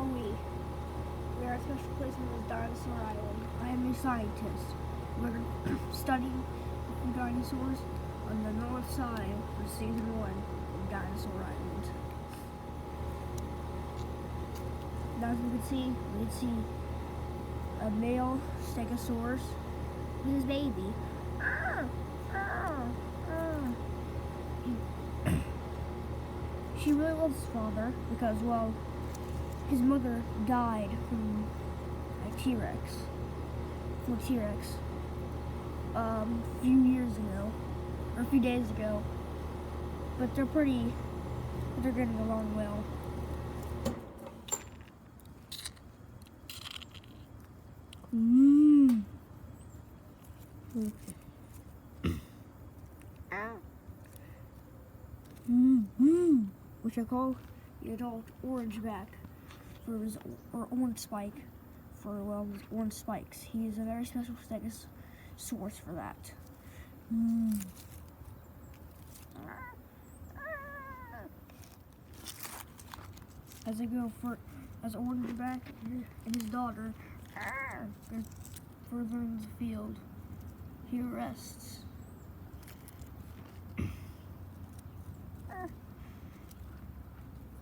are we? We are at a special place known as Dinosaur Island. I am a scientist. We're studying dinosaurs on the north side of Season 1 of Dinosaur Island. Now as we can see a male stegosaurus with his baby. She really loves his father because, well, his mother died from a T-Rex, a few years ago, or a few days ago. But they're getting along well. Which I call the adult orangeback or orange spike for, well, his orange spikes. He is a very special stegosaurus for that. As orangeback and his daughter go further in the field, he rests.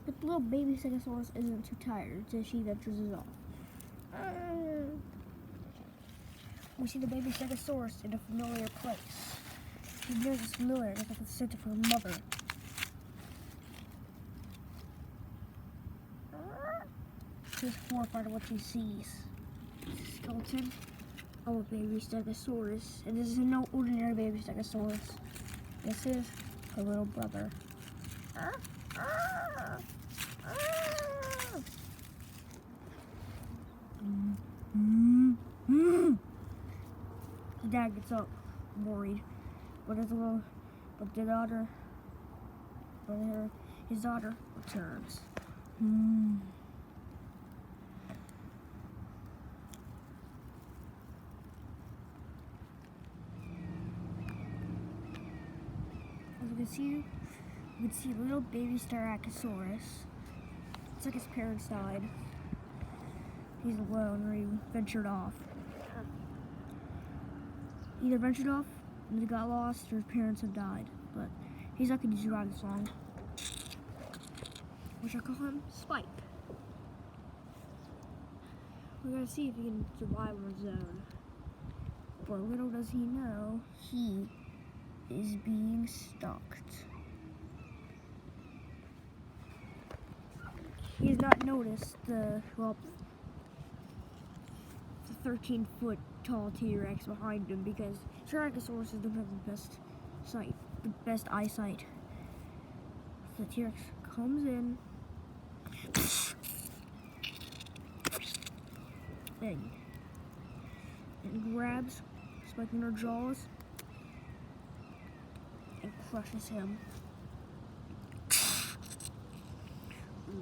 But the little baby stegosaurus isn't too tired, so she ventures off. We see the baby stegosaurus in a familiar place. She knows it's familiar, it's like the scent of her mother. She's horrified at what she sees. It's a skeleton of a baby stegosaurus, and this is no ordinary baby stegosaurus. This is her little brother. The dad gets up, worried, but his daughter returns. As you can see a little baby Styracosaurus. It's like his parents died. He's alone, or he ventured off. He either ventured off, and he got lost, or his parents have died. But he's not going to survive this long. Which I call him Spike. We're going to see if he can survive on his own. But little does he know, he is being stalked. He has not noticed the 13-foot tall T-Rex behind him because Styracosaurus doesn't have the best eyesight. So the T-Rex comes in and grabs Spike in her jaws and crushes him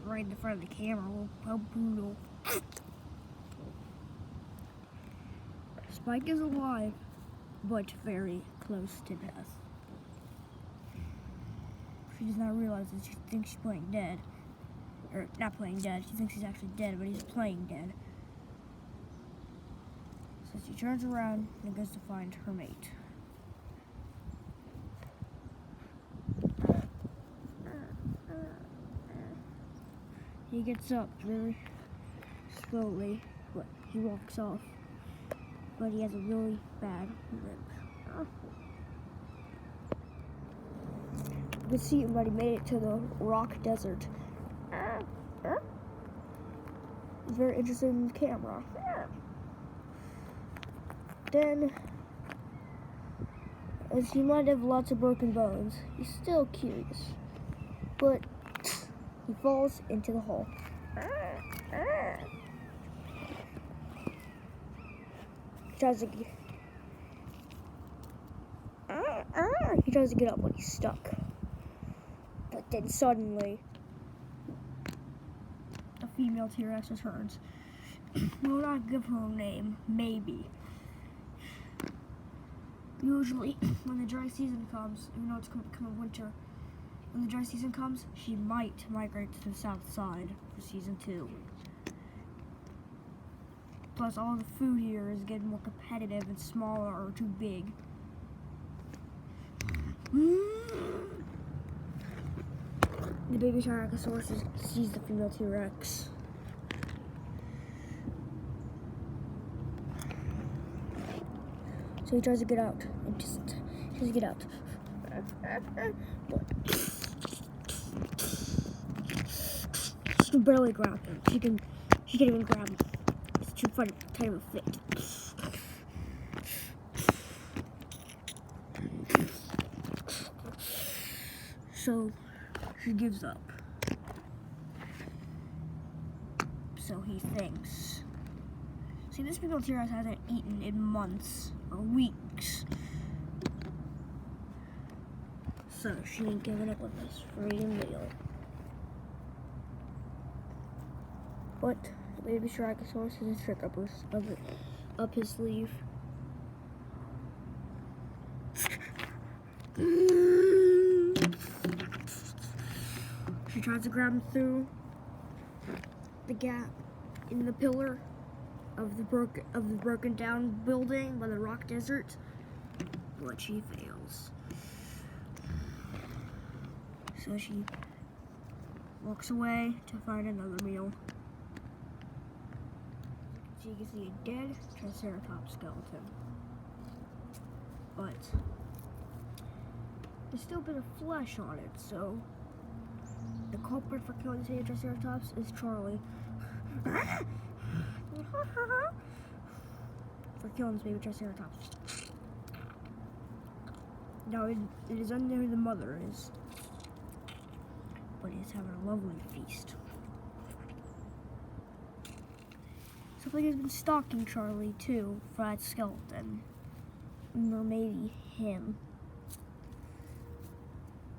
right in front of the camera. How brutal. Spike is alive, but very close to death. She does not realize that she thinks she's playing dead. Or, not playing dead, she thinks he's actually dead, but he's playing dead. So she turns around and goes to find her mate. He gets up very slowly, but he walks off. But he has a really bad limp. You can see him when he made it to the rock desert. He's very interested in the camera. Then, as he might have lots of broken bones, he's still curious. But he falls into the hole. He tries to get up when he's stuck. But then suddenly, a female T-Rex returns. We'll not give her a name, maybe. Usually, when the dry season comes, even though it's going to become winter, when the dry season comes, she might migrate to the south side for season 2. Plus, all the food here is getting more competitive and smaller or too big. The baby Tyrannosaurus sees the female T-Rex. So he tries to get out. And just tries to get out. She can barely grab him. She can't even grab him. It's too funny to tie him a fit. So she gives up. So he thinks. See, this female T-Rex hasn't eaten in months or weeks. So she ain't giving up on this free meal. But the baby Tyrannosaurus has a trick up his sleeve. She tries to grab him through the gap in the pillar of the broken down building by the rock desert, but she fails. So she walks away to find another meal. So you can see a dead Triceratops skeleton, but there's still a bit of flesh on it, so the culprit for killing the Triceratops is Charlie. For killing this baby Triceratops. Now it is unknown who the mother is, but he's having a lovely feast. Somebody has been stalking Charlie too for that skeleton, or maybe him.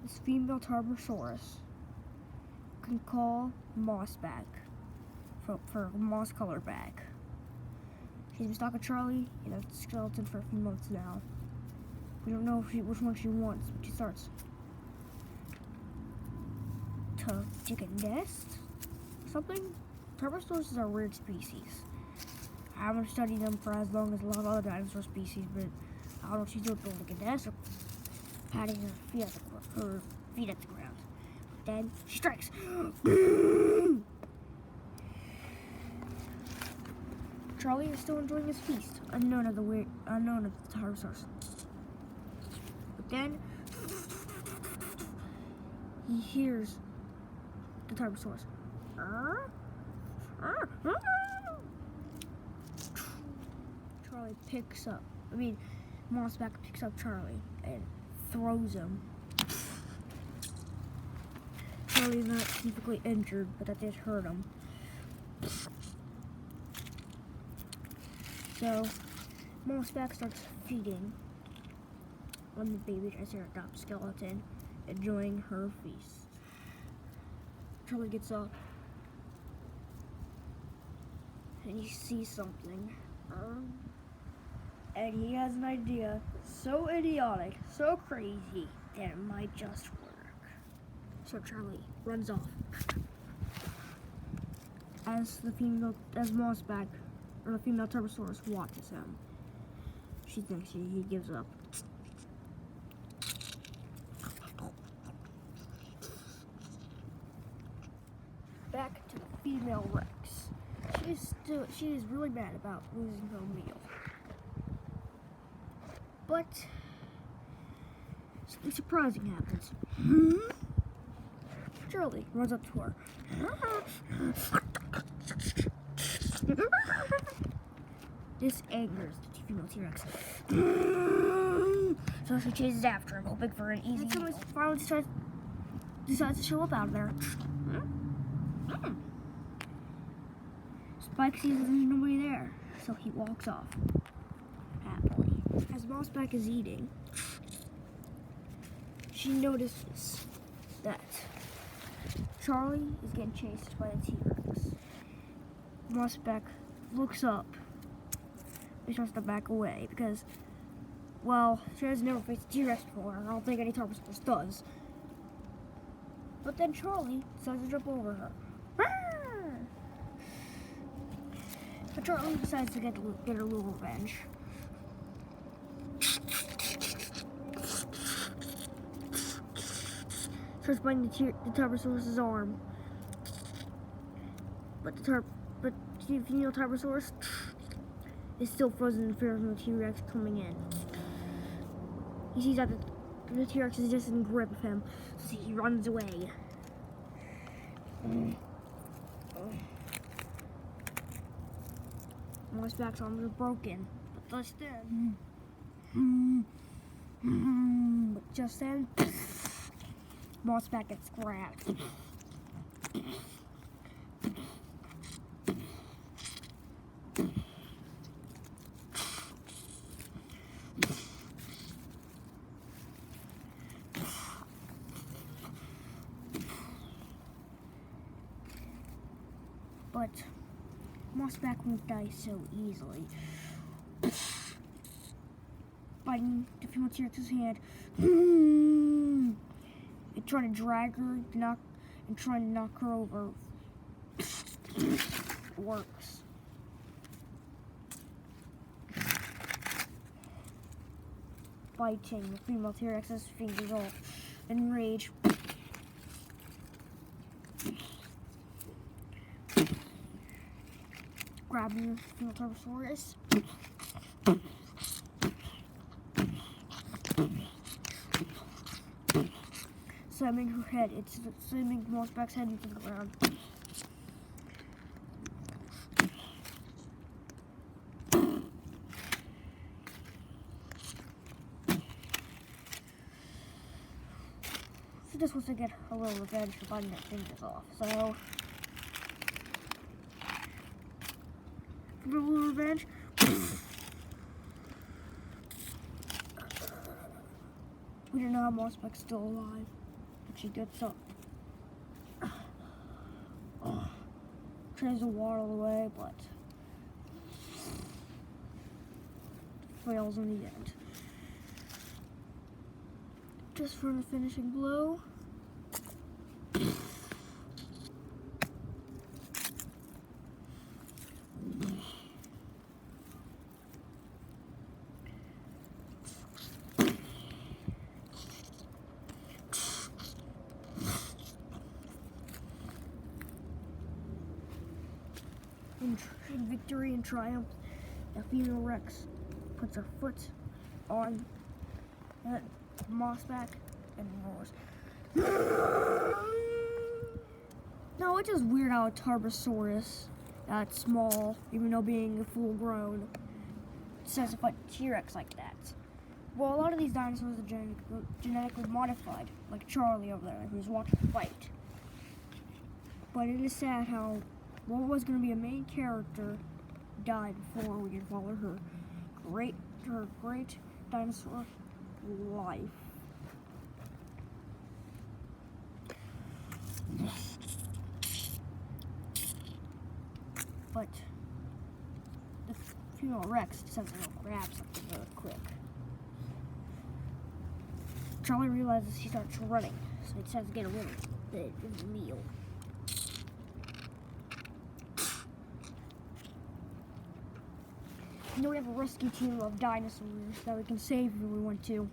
This female Tarbosaurus can call moss back for moss color back. She's been stalking Charlie and that skeleton for a few months now. We don't know which one she wants, but she starts to take a nest or something. Tarbosaurus are a weird species. I haven't studied them for as long as a lot of other dinosaur species, but I don't know if she's doing like a nest or patting her feet at the ground. Then she strikes. Charlie is still enjoying his feast, unknown of the Tarbosaurus. But then he hears the Tarbosaurus. Mossback picks up Charlie and throws him. Charlie's not significantly injured, but that did hurt him. So, Mossback starts feeding on the baby Triceratops skeleton, enjoying her feast. Charlie gets up and he sees something. And he has an idea so idiotic, so crazy, that it might just work. So Charlie runs off. As Mossback, or the female Tarbosaurus, watches him. She thinks he gives up. Back to the female Rex. She is really mad about losing her meal. But something surprising happens. Charlie runs up to her. This angers the female T-Rex. So she chases after him, hoping for an easy meal. Finally decides to show up out of there. Spike sees there's nobody there, so he walks off happily. As Mossback is eating, she notices that Charlie is getting chased by a T-Rex. Mossback looks up. He starts to back away because, well, she has never faced a T-Rex before, and I don't think any Tarbosaurus does. But then Charlie decides to jump over her. But Charlie decides to get a little revenge. Starts biting the Tyrannosaurus' arm. But the female Tyrannosaurus is still frozen in fear of the T-Rex coming in. He sees that the T-Rex is just in grip of him, so he runs away. Mossback's arms are broken, but just then, Mossback gets grabbed. But Mossback won't die so easily. Biting the female T-Rex's hand, and trying to drag her, trying to knock her over. Works. Biting the female T-Rex's fingers off. In rage, grabbing the female Tyrannosaurus. Slamming her head, it's slamming Mossback's head into the ground. She just wants to get a little revenge for biting her fingers off, so for a little revenge. We don't know how Mossback's still alive, but she gets up. Tries to waddle away, but fails in the end. Just for the finishing blow. In victory and triumph, the female Rex puts her foot on Mossback and roars. No, it's just weird how a Tarbosaurus, that's small, even though being full grown, decides to fight T-Rex like that. Well, a lot of these dinosaurs are genetically modified, like Charlie over there, who's watching the fight. But it is sad how what was going to be a main character died before we could follow her great dinosaur life. But the female Rex decides to go grab something really quick. Charlie realizes he starts running, so he decides to get a little bit of a meal. You know, we have a rescue team of dinosaurs that we can save if we want to.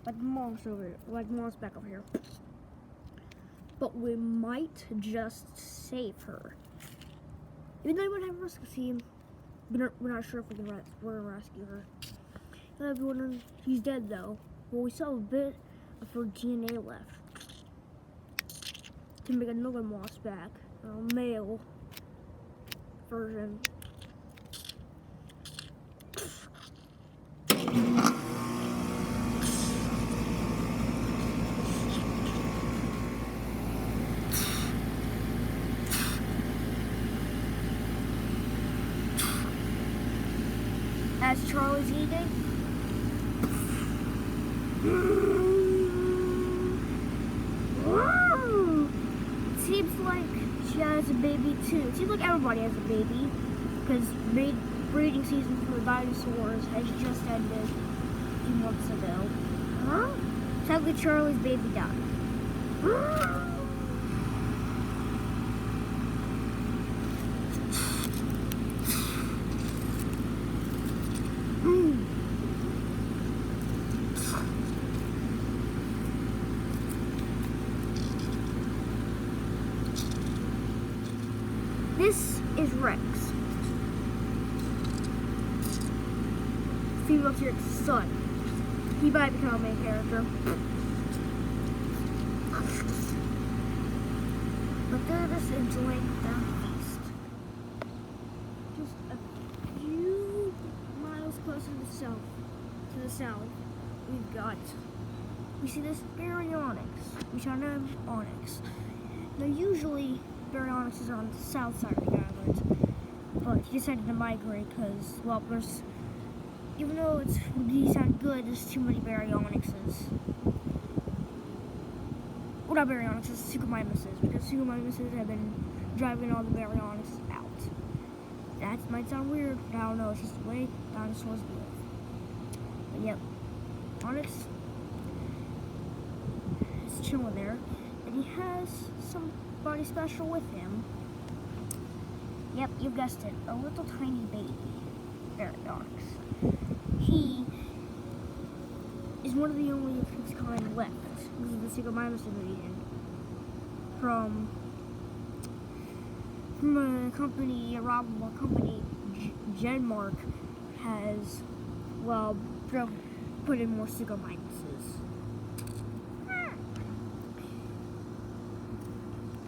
Like Mossback over here. But we might just save her. Even though we might have a rescue team, we're not sure if we're gonna rescue her. Everyone, she's dead though. Well, we still have a bit of her DNA left to make another Mossback, a male version. As Charlie's eating, it seems like she has a baby too. It seems like everybody has a baby, because breeding season for the dinosaurs has just ended a few months ago. Sadly, Charlie's baby died. This is Rex. Female T-Rex's son. He might become a main character. But they're just enjoying their feast. Just a few miles closer to the south, we see this baryonyx. We shall know onyx. Now usually baryonyxes are on the south side of the island, but he decided to migrate because, well, even though these sound good, there's too many baryonyxes. Well, not baryonyxes, suchomimuses, because suchomimuses have been driving all the baryonyxes out. That might sound weird, but I don't know, it's just the way dinosaurs live. But yep, Onyx is chilling there, and he has somebody special with him. Yep, you guessed it, a little tiny baby baryonyx. He is one of the only of his kind left. This is the suchomimus invasion from a company, a robber company, Genmark has, well, put in more suchomimuses.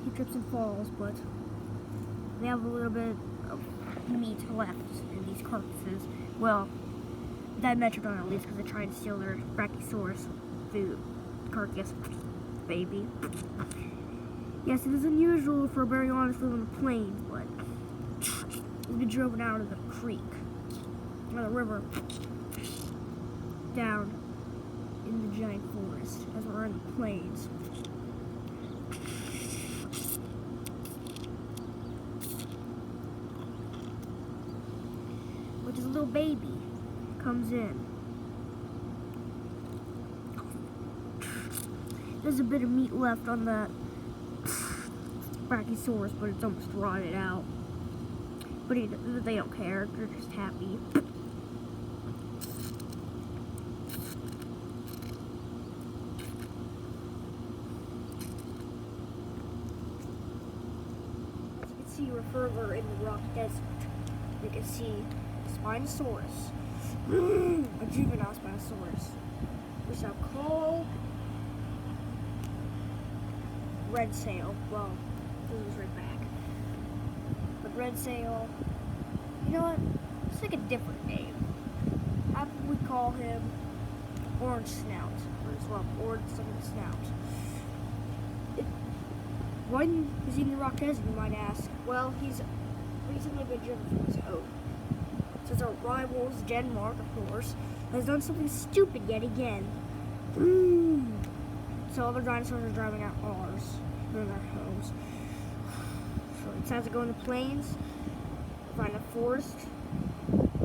He trips and falls, but they have a little bit of meat left in these carcasses. Well, dimetrodon at least, because they're trying to steal their Brachiosaurus food carcass, baby. Yes, it is unusual for a baryonyx to live on the plains, but we've been driven out of the creek, or the river, down in the giant forest, as we're in the plains. Which is a little baby, comes in. There's a bit of meat left on the Brachiosaurus, but it's almost rotted out. But they don't care, they're just happy. As you can see, we're further in the rock desert. You can see Spinosaurus, a juvenile Spinosaurus, which are called Red Sail. Well, this was right back. But Red Sail, you know what? It's like a different name. How would we call him Orange Snout? Orange Snout. Why is he in the rock desert, you might ask? Well, he's recently been driven from his home. Since our rivals, Genmark, of course, has done something stupid yet again. So other dinosaurs are driving out ours from their homes. So it decides to go in the plains, find a forest,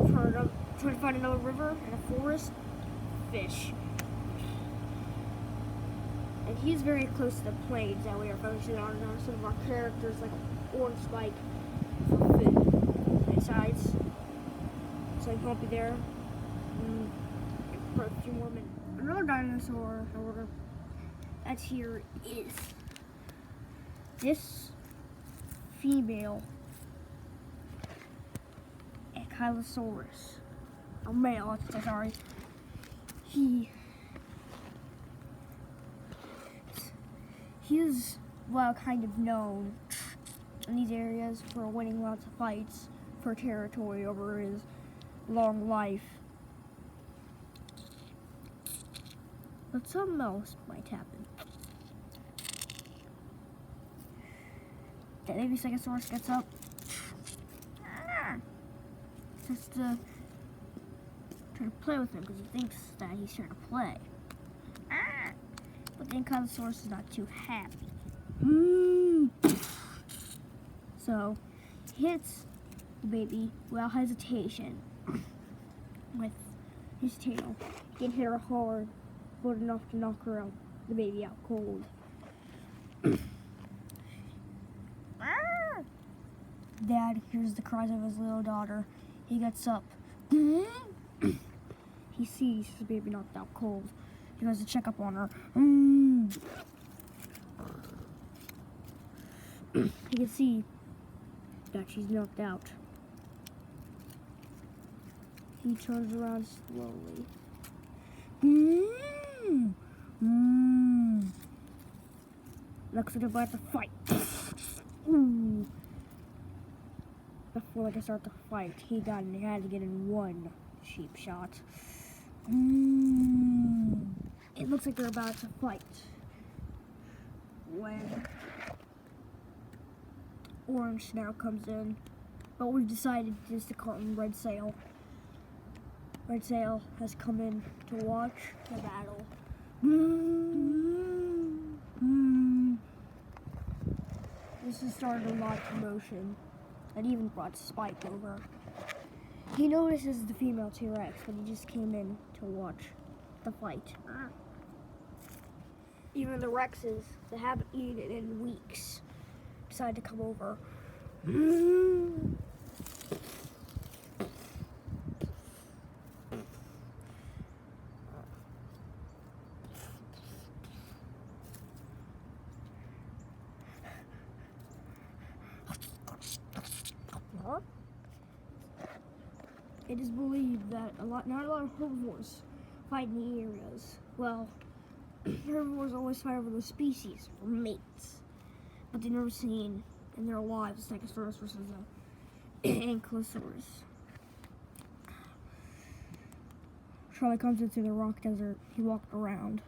try to find another river and a forest, fish. And he's very close to the plains that we are focusing on. Some of our characters, like Orange Spike, for food. Besides, so he won't be there for a few more minutes. Another dinosaur, however, that's here is this female Ankylosaurus, or male, sorry. He is, well, kind of known in these areas for winning lots of fights for territory over his long life. But something else might happen. That baby Stegosaurus gets up, starts to try to play with him because he thinks that he's trying to play. But the Ankylosaurus is not too happy. So he hits the baby without hesitation with his tail. He can hit her hard, but enough to knock the baby out cold. Dad hears the cries of his little daughter. He gets up. He sees the baby knocked out cold. He goes to check up on her. He can see that she's knocked out. He turns around slowly. Looks like they're about to fight. Ooh. Before they start to fight, he had to get in one cheap shot. It looks like they're about to fight. When Orange now comes in, but we've decided just to call him Red Sail. Red Sail has come in to watch the battle. This has started a lot of commotion. It even brought Spike over. He notices the female T-Rex, but he just came in to watch the fight. Even the Rexes that haven't eaten in weeks decide to come over. It is believed that not a lot of herbivores fight in the areas. Well, herbivores always fight over the species for mates, but they've never seen in their lives a Stegosaurus versus an Ankylosaurus. Charlie comes into the rock desert. He walked around.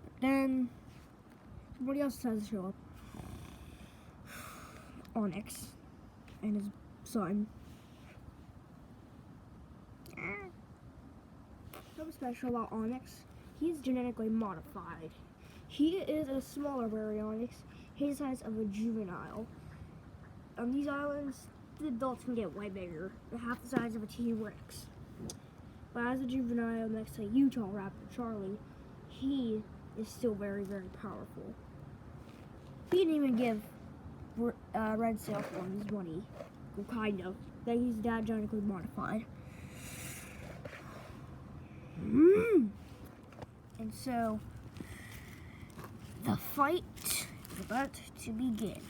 But then somebody else decides to show up. Onyx and his son. What's special about Onyx? He's genetically modified. He is a smaller baryonyx. He's the size of a juvenile. On these islands, the adults can get way bigger. They're half the size of a T-Rex. But as a juvenile next to Utah Raptor Charlie, he is still very, very powerful. He didn't even give Red Sail for his money. Well, kind of. That he's that genetically modified. And so, the fight is about to begin.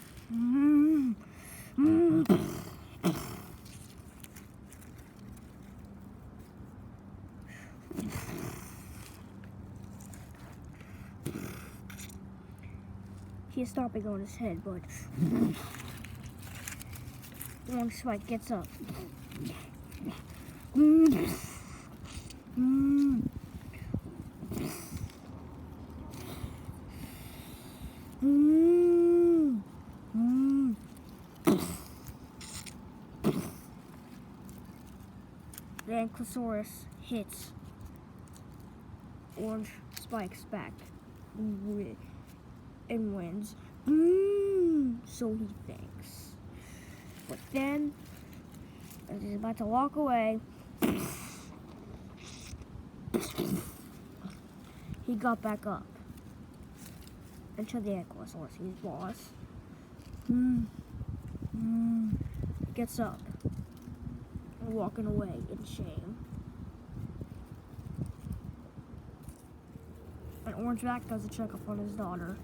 He's stopping on his head, but one Spike gets up. The Ankylosaurus hits Orange Spike's back and wins. So he thinks. But then, as he's about to walk away, he got back up and showed the Ankylosaurus he's lost. Gets up and walking away in shame. And Orangeback does a checkup on his daughter.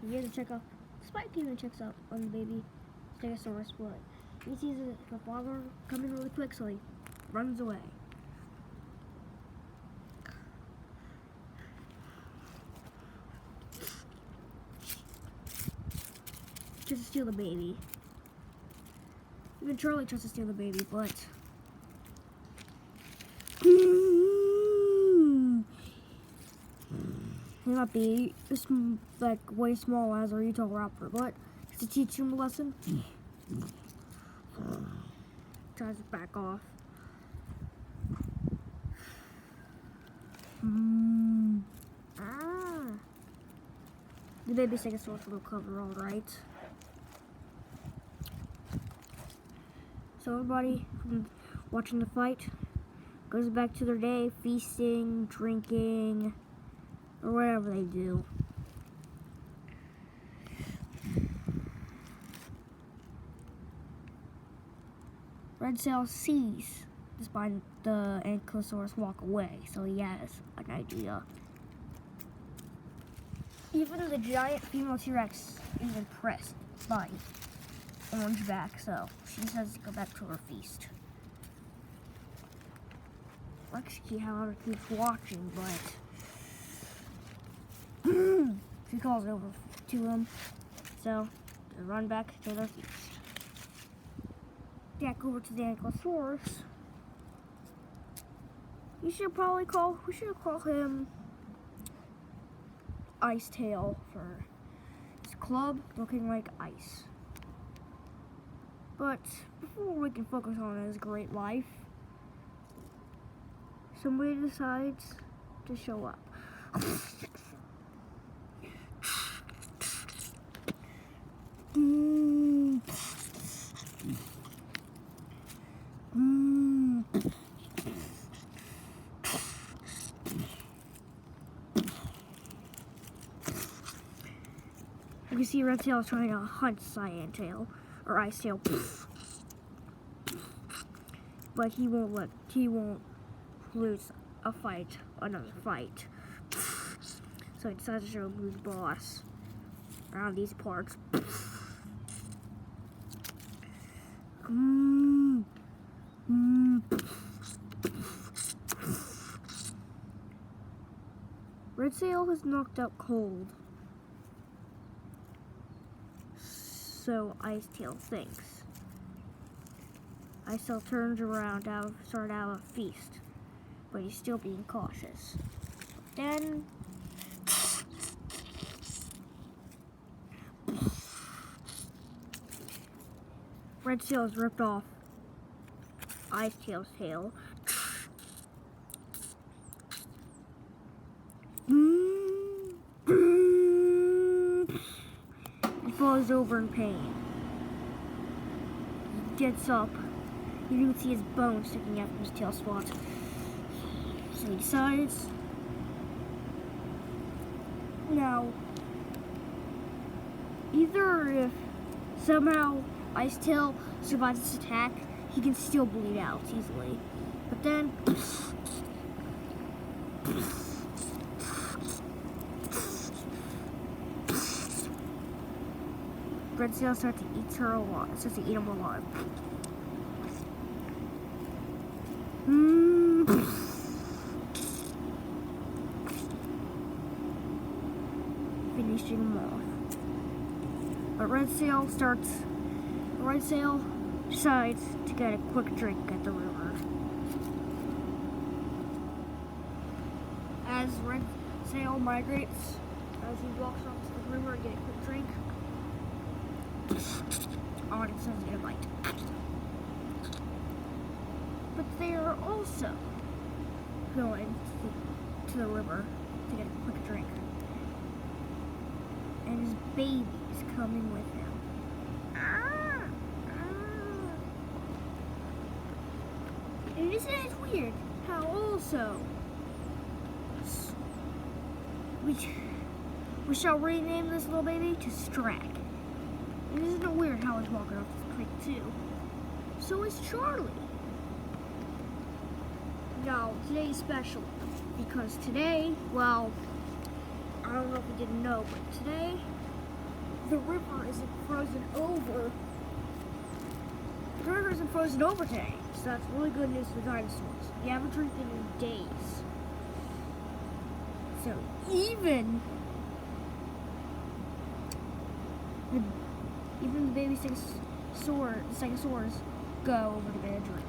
He gives a checkup. Spike even checks up on the baby Stegosaurus, but he sees her father coming really quick, so he runs away. Tries to steal the baby. Even Charlie tries to steal the baby, but he might be like way small as a Utah Raptor, but to teach him a lesson, tries to back off. The baby Stegosaurus will recover all right. So everybody watching the fight goes back to their day, feasting, drinking, or whatever they do. Red Sail sees the ankylosaurus walk away, so he has an idea. Even the giant female T-Rex is impressed by Orangeback, so she decides to go back to her feast. Rexy, however, keeps watching, but she calls over to him, so they run back to their feast. Back over to the Ankylosaurus. We should call him Ice Tail for his club looking like ice. But before we can focus on his great life, somebody decides to show up. You can see Red Tail is trying to hunt Cyan Tail or Ice Tail, but he won't lose another fight. So he decides to show who's boss around these parts. Red Tail is knocked out cold, so Ice Tail thinks. Ice Tail turns around to start out a feast, but he's still being cautious. Then Red Tail has ripped off Ice Tail's tail. He falls over in pain. He gets up. You can see his bones sticking out from his tail spot. So he decides. Now, either if somehow Ice Tail survives this attack, he can still bleed out easily. But then Red Tail starts to eat him alive. Finishing him off. But Red Tail decides to get a quick drink at the river. As Red Tail migrates, as he walks up to the river to get a quick drink, it says get a bite. But they are also going to the river to get a quick drink. And his baby's coming with him. And isn't it weird how also we shall rename this little baby to Strack. And isn't it weird how he's walking off the creek too? So is Charlie. Now, today's special because today, well, I don't know if you didn't know, but today the river isn't frozen over. The river isn't frozen over today, so that's really good news for dinosaurs. You haven't drinking in days. So even the baby stegosaurs go over to get a drink.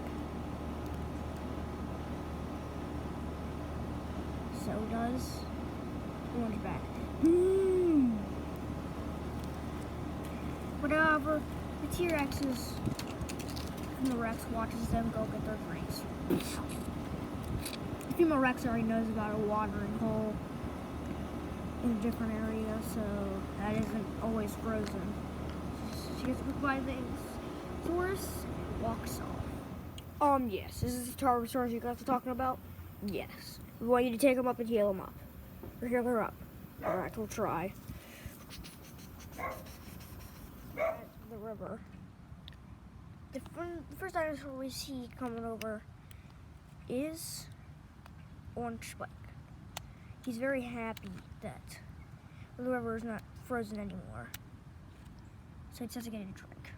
So does Orangeback. But however, the T-Rexes and the Rex watches them go get their drinks. The female Rex already knows about a watering hole in a different area, so that isn't always frozen. She gets quick by things. Taurus walks off. Yes, this is the Tarbosaurus you guys are talking about? Yes. We want you to take them up and heal them up. Or heal her up. Alright, we'll try. At the river. The first dinosaur we see coming over is Orange Spike. He's very happy that the river is not frozen anymore. So he starts getting a drink.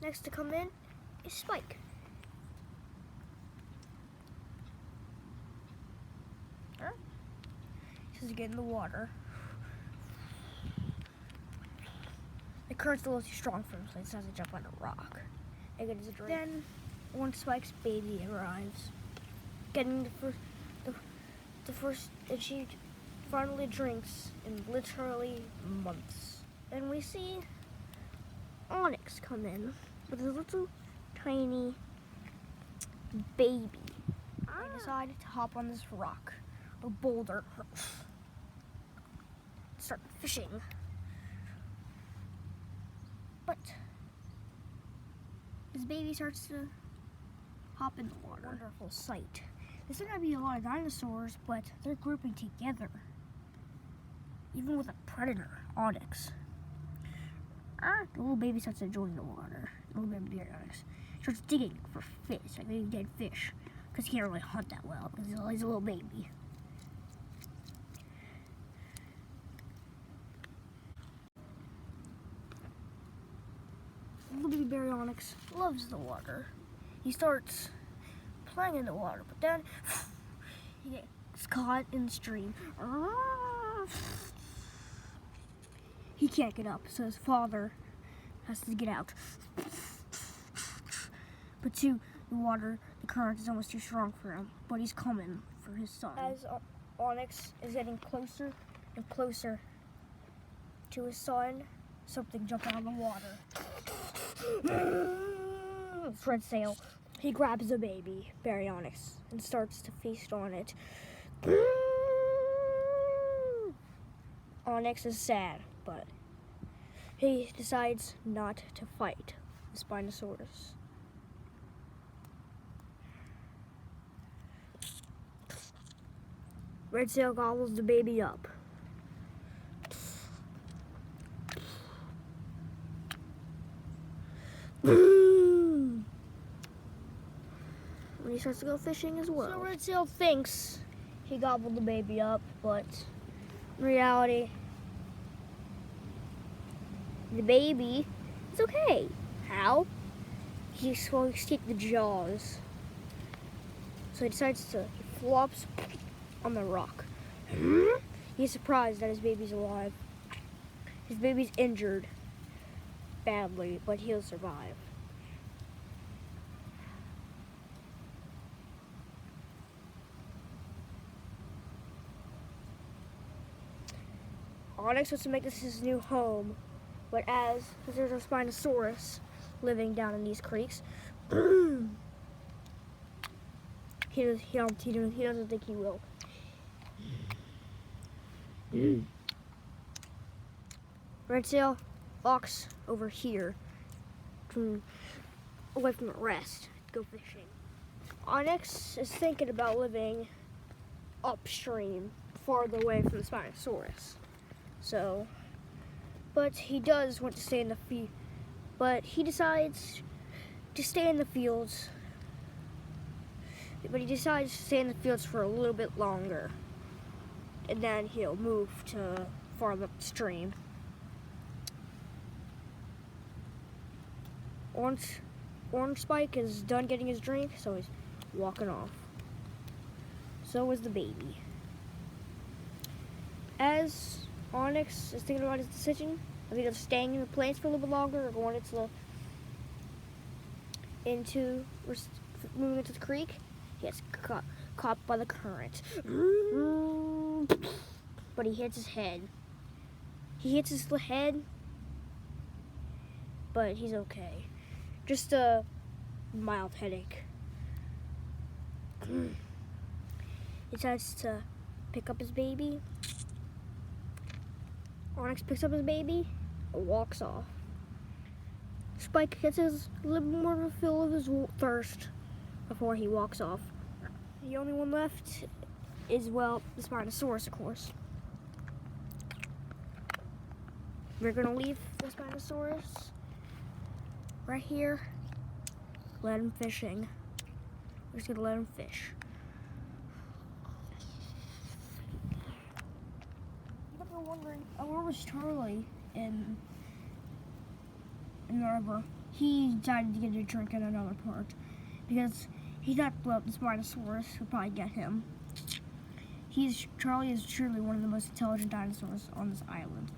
Next to come in is Spike. He starts to get in the water. The current's a little too strong for him, so he decides to jump on a rock and get his drink. Then Orange Spike's baby arrives, getting the first that she finally drinks in literally months. And we see Onyx come in with a little tiny baby. They decide to hop on this rock, a boulder, start fishing. But his baby starts to hop in the water. Wonderful sight. There's going to be a lot of dinosaurs, but they're grouping together. Even with a predator, Onyx. The little baby starts enjoying the water. The little baby Onyx starts digging for fish, like maybe dead fish, because he can't really hunt that well because he's a little baby. Little baby Barry Onyx loves the water. He starts playing in the water, but then he gets caught in the stream. He can't get up, so his father has to get out. But the water, the current is almost too strong for him, but he's coming for his son. As Onyx is getting closer and closer to his son, something jumped out of the water. Red Sail. He grabs the baby, Barry Onyx, and starts to feast on it. Onyx is sad, but he decides not to fight the Spinosaurus. Red Sail gobbles the baby up. And he starts to go fishing as well. So Red Sail thinks he gobbled the baby up, but in reality, the baby is okay. How? He escaped the jaws. So he flops on the rock. He's surprised that his baby's alive. His baby's injured badly, but he'll survive. Onyx wants to make this his new home, but as there's a Spinosaurus living down in these creeks, he doesn't think he will. Red Sail walks over here, away from the rest, to go fishing. Onyx is thinking about living upstream, farther away from the Spinosaurus. So, but he does want to stay in the field. But he decides to stay in the fields. But he decides to stay in the fields for a little bit longer, and then he'll move to farther upstream. Orange Spike is done getting his drink, so he's walking off. So is the baby. As Onyx is thinking about his decision of either staying in the plants for a little bit longer or going moving into the creek, he gets caught by the current. But he hits his head. He hits his head, but he's okay. Just a mild headache. He decides to pick up his baby. Onyx picks up his baby and walks off. Spike gets a little more of a fill of his thirst before he walks off. The only one left is, well, the Spinosaurus, of course. We're gonna leave the Spinosaurus right here let him fishing. We're just gonna let him fish. But we're wondering, where was Charlie in the river? He decided to get a drink in another part because he thought, well, this Spinosaurus would probably get him. Charlie is truly one of the most intelligent dinosaurs on this island.